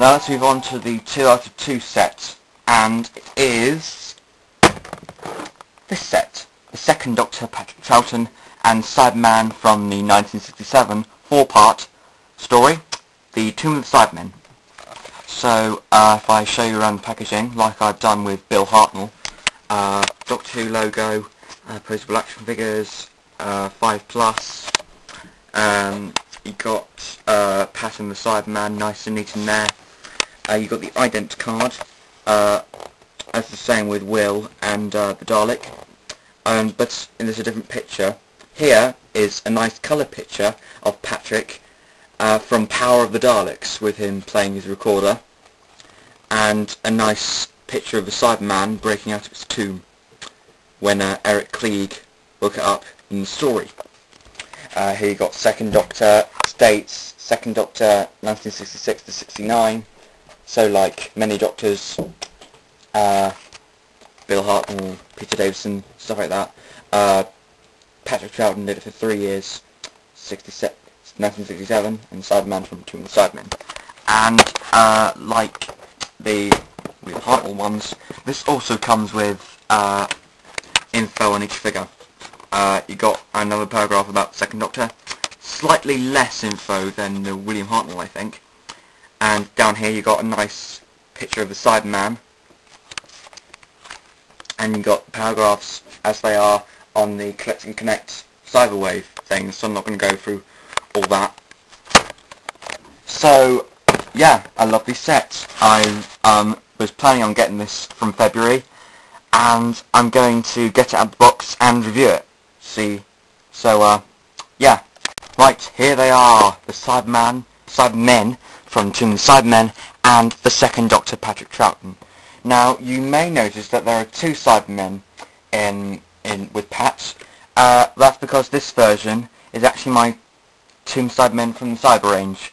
Now let's move on to the 2 out of 2 set, and it is this set, the Second Doctor, Patrick Troughton, and Cyberman from the 1967 4-part story, The Tomb of the Cybermen. So if I show you around the packaging, like I've done with Bill Hartnell, Doctor Who logo, posable action figures, 5+, you got Pat and the Cyberman nice and neat in there. You got the ident card, as the same with Will and the Dalek, but there's a different picture. Here is a nice colour picture of Patrick from Power of the Daleks, with him playing his recorder, and a nice picture of the Cyberman breaking out of its tomb when Eric Klieg woke it up in the story. Here you got Second Doctor, states Second Doctor 1966 to 69, so like many Doctors, Bill Hartnell, Peter Davison, stuff like that. Patrick Troughton did it for 3 years, 1967, and Cyberman from Tomb of the Cybermen. And like the Bill Hartnell ones, this also comes with info on each figure. You got another paragraph about the Second Doctor, slightly less info than the William Hartnell, I think. And down here you got a nice picture of the Cyberman, and you got paragraphs as they are on the Collect and Connect Cyberwave thing, so I'm not going to go through all that. So yeah, a lovely set. I was planning on getting this from February, and I'm going to get it out of the box and review it. So yeah, right, here they are, the Cybermen from Tomb of the Cybermen, and the Second Doctor, Patrick Troughton. Now, you may notice that there are 2 Cybermen with Pat. That's because this version is actually my Tomb Cybermen from the Cyber range.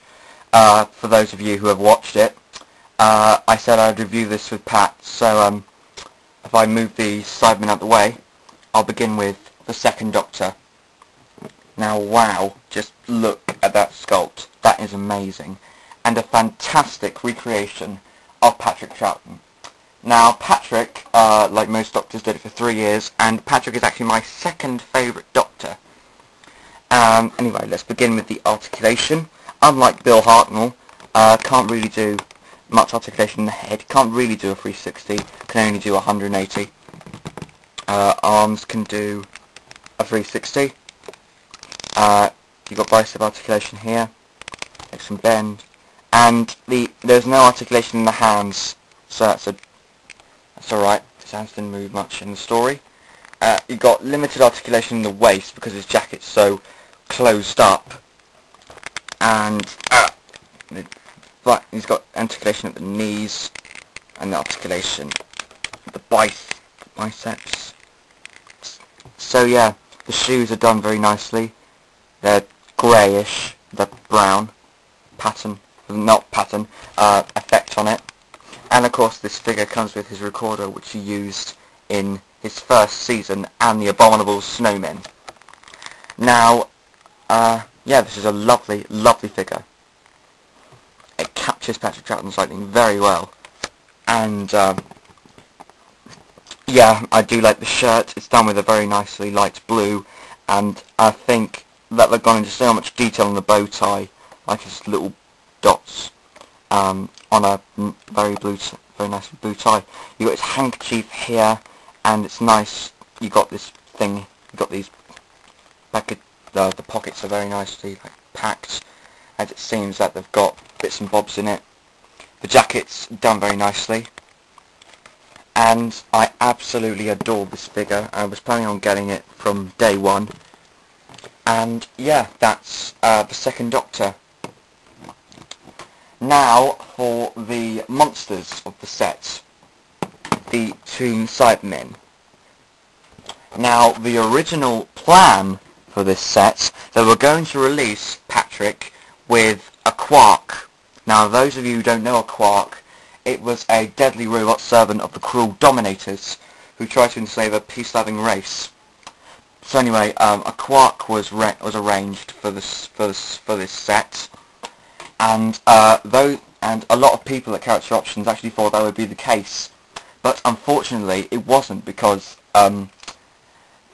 For those of you who have watched it, I said I'd review this with Pat, so if I move the Cybermen out of the way, I'll begin with the Second Doctor. Now, wow, just look at that sculpt. That is amazing. And a fantastic recreation of Patrick Troughton. Now, Patrick, like most Doctors, did it for 3 years, and Patrick is actually my second favourite Doctor. Anyway, let's begin with the articulation. Unlike Bill Hartnell, can't really do much articulation in the head, can't really do a 360, can only do 180. Arms can do a 360. You've got bicep articulation here, make some bend, and there's no articulation in the hands, so that's alright. His hands didn't move much in the story. You've got limited articulation in the waist because his jacket's so closed up, and but he's got articulation at the knees, and the articulation at the biceps. So yeah, the shoes are done very nicely. They're greyish, they're brown, effect on it. And of course this figure comes with his recorder, which he used in his first season, and the Abominable Snowmen. Now, yeah, this is a lovely, lovely figure. It captures Patrick Troughton's lightning very well. And, yeah, I do like the shirt. It's done with a very nicely light blue, and I think that they've gone into so much detail on the bow tie, like his little dots, on a very nice blue tie. You got his handkerchief here, and it's nice. You got this thing. You got these the pockets are very nicely packed, and it seems that they've got bits and bobs in it. The jacket's done very nicely, and I absolutely adore this figure. I was planning on getting it from day one, and yeah, that's the Second Doctor. Now for the monsters of the set, the Tomb Cybermen. Now, the original plan for this set, they were going to release Patrick with a Quark. Now, those of you who don't know a Quark, it was a deadly robot servant of the cruel Dominators who tried to enslave a peace-loving race. So anyway, a Quark was arranged for this set, and though and a lot of people at Character Options actually thought that would be the case, but unfortunately it wasn't, because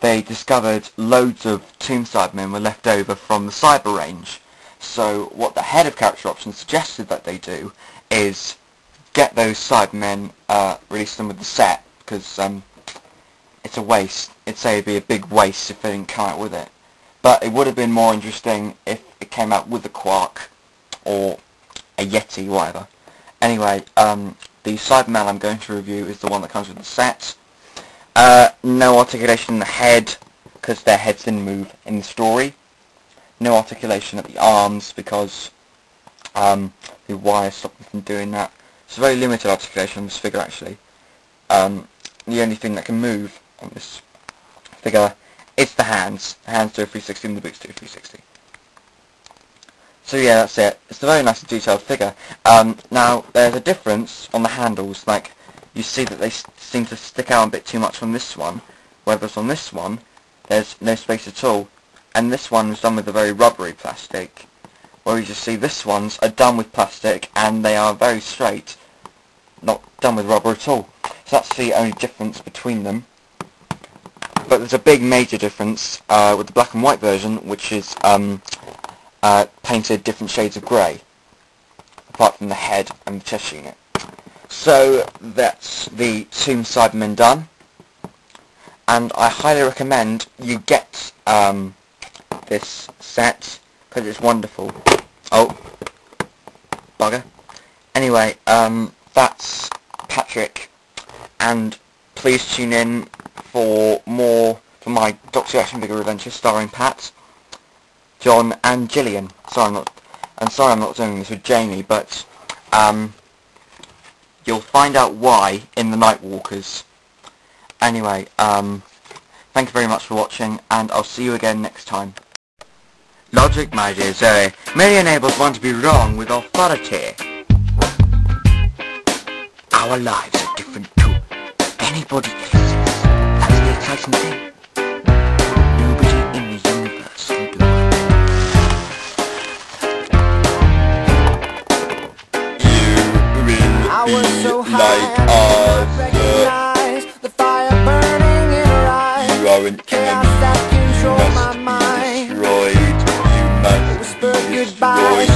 they discovered loads of Tomb Cybermen were left over from the Cyber range. So what the head of Character Options suggested that they do is get those Cybermen, release them with the set, because it's a waste. It'd be a big waste if they didn't come out with it. But it would have been more interesting if it came out with the Quark, or a Yeti, whatever. Anyway, the Cyberman I'm going to review is the one that comes with the set. No articulation in the head, because their heads didn't move in the story. No articulation at the arms, because the wire stopped them from doing that. It's very limited articulation on this figure, actually. The only thing that can move on this figure is the hands. The hands do a 360 and the boots do a 360. So yeah, that's it. It's a very nice and detailed figure. Now, there's a difference on the handles. Like, you see that they seem to stick out a bit too much on this one, whereas on this one, there's no space at all. And this one is done with a very rubbery plastic, where you just see this ones are done with plastic, and they are very straight, not done with rubber at all. So that's the only difference between them. But there's a big major difference with the black and white version, which is painted different shades of grey, apart from the head and the chest unit. So that's the Tomb Cybermen done, and I highly recommend you get this set, because it's wonderful. Oh, bugger. Anyway, that's Patrick, and please tune in for more for my Doctor Action Figure Adventure starring Pat, John and Gillian. Sorry I'm not doing this with Jamie, but you'll find out why in the Nightwalkers. Anyway, thank you very much for watching, and I'll see you again next time. Logic, my dear Zoe. Many enables want to be wrong with authority. Our lives are different too. Anybody else's. That's the exciting thing. Nobody in the universe can do it. I was so high, I recognized the fire burning in her eyes. You are an chaos that controls my mind. Destroyed. You must whisper goodbye.